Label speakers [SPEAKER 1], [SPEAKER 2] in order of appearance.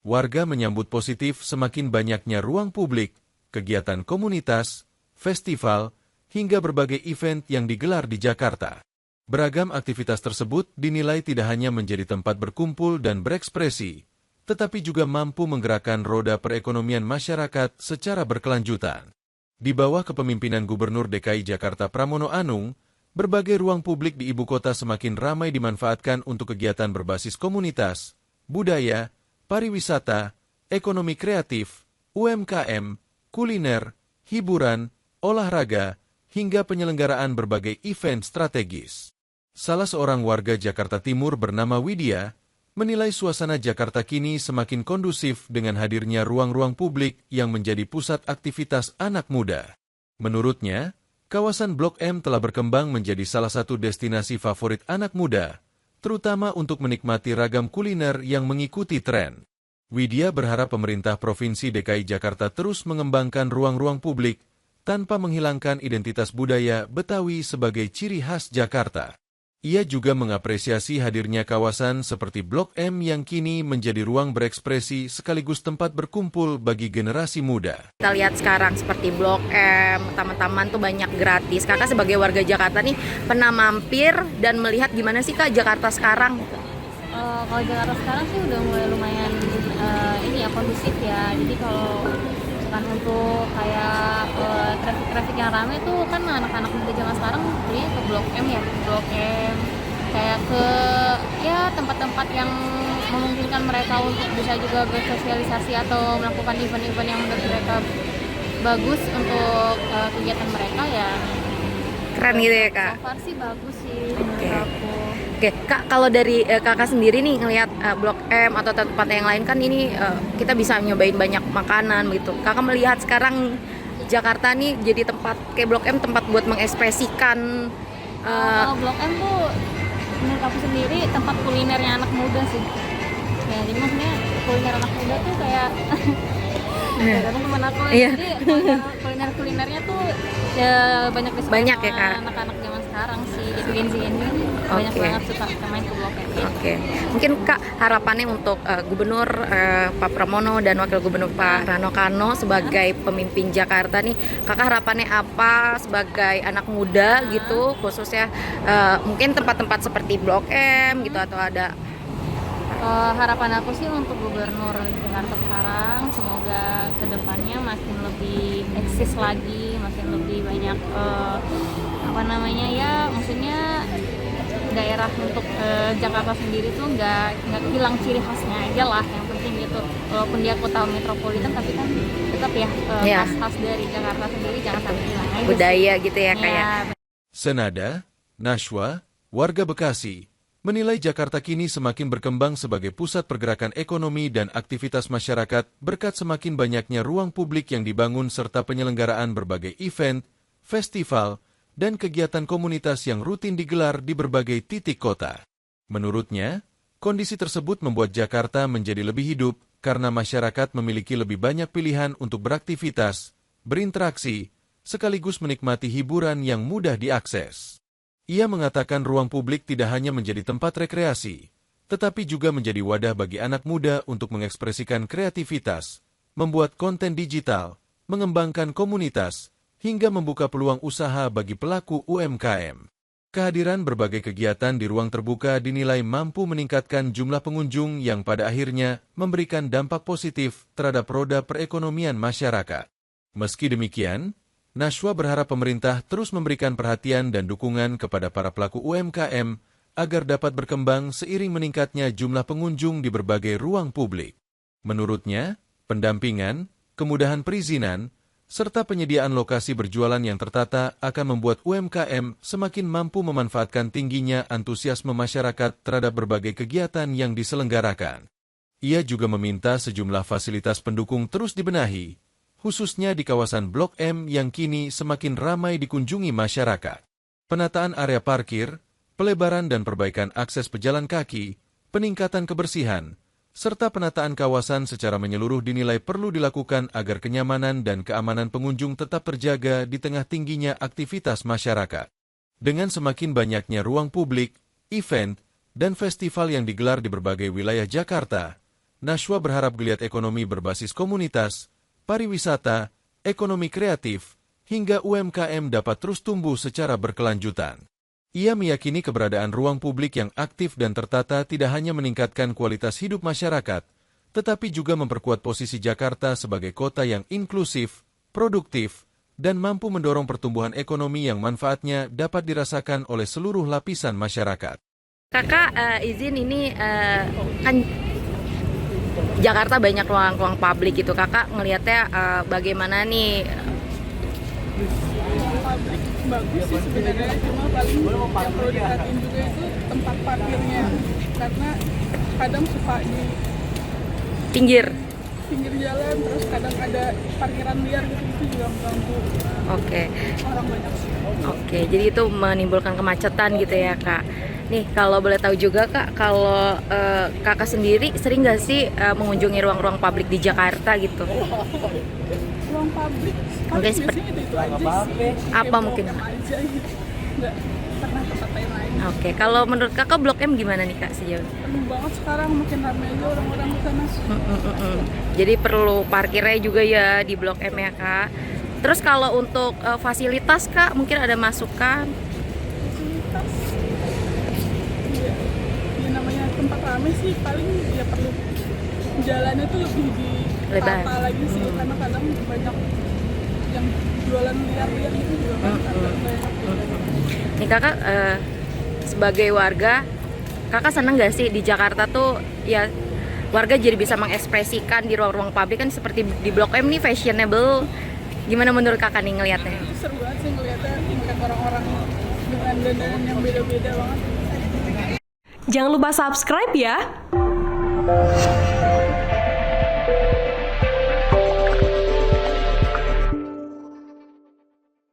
[SPEAKER 1] Warga menyambut positif semakin banyaknya ruang publik, kegiatan komunitas, festival, hingga berbagai event yang digelar di Jakarta. Beragam aktivitas tersebut dinilai tidak hanya menjadi tempat berkumpul dan berekspresi, tetapi juga mampu menggerakkan roda perekonomian masyarakat secara berkelanjutan. Di bawah kepemimpinan Gubernur DKI Jakarta Pramono Anung, berbagai ruang publik di ibu kota semakin ramai dimanfaatkan untuk kegiatan berbasis komunitas, budaya, pariwisata, ekonomi kreatif, UMKM, kuliner, hiburan, olahraga, hingga penyelenggaraan berbagai event strategis. Salah seorang warga Jakarta Timur bernama Widya menilai suasana Jakarta kini semakin kondusif dengan hadirnya ruang-ruang publik yang menjadi pusat aktivitas anak muda. Menurutnya, kawasan Blok M telah berkembang menjadi salah satu destinasi favorit anak muda, terutama untuk menikmati ragam kuliner yang mengikuti tren. Widya berharap pemerintah Provinsi DKI Jakarta terus mengembangkan ruang-ruang publik tanpa menghilangkan identitas budaya Betawi sebagai ciri khas Jakarta. Ia juga mengapresiasi hadirnya kawasan seperti Blok M yang kini menjadi ruang berekspresi sekaligus tempat berkumpul bagi generasi muda.
[SPEAKER 2] Kita lihat sekarang seperti Blok M, taman-taman tuh banyak gratis. Kakak sebagai warga Jakarta nih pernah mampir dan melihat gimana sih Kak Jakarta sekarang?
[SPEAKER 3] Kalau Jakarta sekarang sih udah mulai lumayan kondusif ya. Jadi kalau kan untuk kayak traffic yang ramai tuh kan anak-anak muda zaman sekarang perginya ke Blok M ya, Blok M kayak ke tempat-tempat yang memungkinkan mereka untuk bisa juga bersosialisasi atau melakukan event-event yang menurut mereka bagus untuk kegiatan mereka ya.
[SPEAKER 2] Keren gitu ya Kak?
[SPEAKER 3] So far sih bagus sih menurut aku.
[SPEAKER 2] Oke, Kak, kalau dari Kakak sendiri nih ngelihat Blok M atau tempat yang lain kan ini kita bisa nyobain banyak makanan gitu. Kakak melihat sekarang Jakarta nih jadi tempat kayak Blok M tempat buat mengekspresikan.
[SPEAKER 3] Kalau Blok M tuh menurut aku sendiri tempat kulinernya anak muda sih. Ya, jadi maksudnya kuliner anak muda tuh kayak karena teman aku jadi kuliner-kulinernya tuh ya banyak disukai
[SPEAKER 2] Banyak ya, Kak?
[SPEAKER 3] anak-anak zaman sekarang sih. Jadi Gen Z ini banyak banget suka main ke Blok M.
[SPEAKER 2] Oke. Mungkin Kak harapannya untuk Gubernur Pak Pramono dan Wakil Gubernur Pak Rano Karno sebagai pemimpin Jakarta nih, Kakak harapannya apa sebagai anak muda gitu, khususnya mungkin tempat-tempat seperti Blok M gitu atau ada
[SPEAKER 3] Harapan aku sih untuk Gubernur Jakarta sekarang semoga kedepannya makin lebih eksis lagi, makin lebih banyak maksudnya daerah untuk Jakarta sendiri tuh nggak hilang ciri khasnya aja lah, yang penting gitu. Walaupun dia kota metropolitan tapi kan tetap ya khas dari Jakarta sendiri jangan sampai hilang aja
[SPEAKER 2] budaya
[SPEAKER 3] sih.
[SPEAKER 2] gitu ya kayak.
[SPEAKER 1] Senada, Nashwa, warga Bekasi, menilai Jakarta kini semakin berkembang sebagai pusat pergerakan ekonomi dan aktivitas masyarakat berkat semakin banyaknya ruang publik yang dibangun serta penyelenggaraan berbagai event, festival, dan kegiatan komunitas yang rutin digelar di berbagai titik kota. Menurutnya, kondisi tersebut membuat Jakarta menjadi lebih hidup karena masyarakat memiliki lebih banyak pilihan untuk beraktivitas, berinteraksi, sekaligus menikmati hiburan yang mudah diakses. Ia mengatakan ruang publik tidak hanya menjadi tempat rekreasi, tetapi juga menjadi wadah bagi anak muda untuk mengekspresikan kreativitas, membuat konten digital, mengembangkan komunitas, hingga membuka peluang usaha bagi pelaku UMKM. Kehadiran berbagai kegiatan di ruang terbuka dinilai mampu meningkatkan jumlah pengunjung yang pada akhirnya memberikan dampak positif terhadap roda perekonomian masyarakat. Meski demikian, Nashwa berharap pemerintah terus memberikan perhatian dan dukungan kepada para pelaku UMKM agar dapat berkembang seiring meningkatnya jumlah pengunjung di berbagai ruang publik. Menurutnya, pendampingan, kemudahan perizinan, serta penyediaan lokasi berjualan yang tertata akan membuat UMKM semakin mampu memanfaatkan tingginya antusiasme masyarakat terhadap berbagai kegiatan yang diselenggarakan. Ia juga meminta sejumlah fasilitas pendukung terus dibenahi, khususnya di kawasan Blok M yang kini semakin ramai dikunjungi masyarakat. Penataan area parkir, pelebaran dan perbaikan akses pejalan kaki, peningkatan kebersihan, serta penataan kawasan secara menyeluruh dinilai perlu dilakukan agar kenyamanan dan keamanan pengunjung tetap terjaga di tengah tingginya aktivitas masyarakat. Dengan semakin banyaknya ruang publik, event, dan festival yang digelar di berbagai wilayah Jakarta, Nashwa berharap geliat ekonomi berbasis komunitas, pariwisata, ekonomi kreatif, hingga UMKM dapat terus tumbuh secara berkelanjutan. Ia meyakini keberadaan ruang publik yang aktif dan tertata tidak hanya meningkatkan kualitas hidup masyarakat, tetapi juga memperkuat posisi Jakarta sebagai kota yang inklusif, produktif, dan mampu mendorong pertumbuhan ekonomi yang manfaatnya dapat dirasakan oleh seluruh lapisan masyarakat.
[SPEAKER 2] Kakak izin ini kan Jakarta banyak ruang-ruang publik gitu. Kakak ngelihatnya bagaimana nih?
[SPEAKER 4] Publik bagus sih sebenarnya, cuma paling yang perlu diperhatiin juga itu tempat parkirnya, karena kadang suka di
[SPEAKER 2] Pinggir.
[SPEAKER 4] jalan, terus kadang ada parkiran liar gitu, itu juga mengganggu
[SPEAKER 2] Oke.
[SPEAKER 4] orang banyak sih.
[SPEAKER 2] Oke, jadi itu menimbulkan kemacetan gitu ya, Kak. Nih, kalau boleh tahu juga, Kak, kalau Kakak sendiri sering nggak sih mengunjungi ruang-ruang publik di Jakarta gitu?
[SPEAKER 4] Ruang publik
[SPEAKER 2] Mungkin
[SPEAKER 4] paling
[SPEAKER 2] seperti-
[SPEAKER 4] biasanya itu aja sih.
[SPEAKER 2] Apa
[SPEAKER 4] Kayak
[SPEAKER 2] mungkin?
[SPEAKER 4] Blok M aja gitu, nggak pernah ke tempat yang lain.
[SPEAKER 2] Oke, kalau menurut Kakak Blok M gimana nih, Kak, sejauh ini?
[SPEAKER 4] Penuh banget sekarang, makin ramai aja orang-orang di sana.
[SPEAKER 2] Jadi perlu parkirnya juga ya di Blok M ya, Kak. Terus kalau untuk fasilitas, Kak, mungkin ada masukan?
[SPEAKER 4] Fasilitas ya namanya tempat ramai sih, paling ya perlu jalannya tuh lebih
[SPEAKER 2] Lebar.
[SPEAKER 4] ditata lagi sih, karena kadang banyak yang jualan liar-liar gitu juga kan, kadang banyak.
[SPEAKER 2] Nih Kakak sebagai warga, Kakak seneng gak sih di Jakarta tuh ya warga jadi bisa mengekspresikan di ruang-ruang publik kan seperti di Blok M nih fashionable. Gimana menurut Kakak nih ngelihatnya?
[SPEAKER 4] Seru banget sih ngeliatnya, ngeliat orang-orang dengan dandanan yang beda-beda banget.
[SPEAKER 5] Jangan lupa subscribe ya.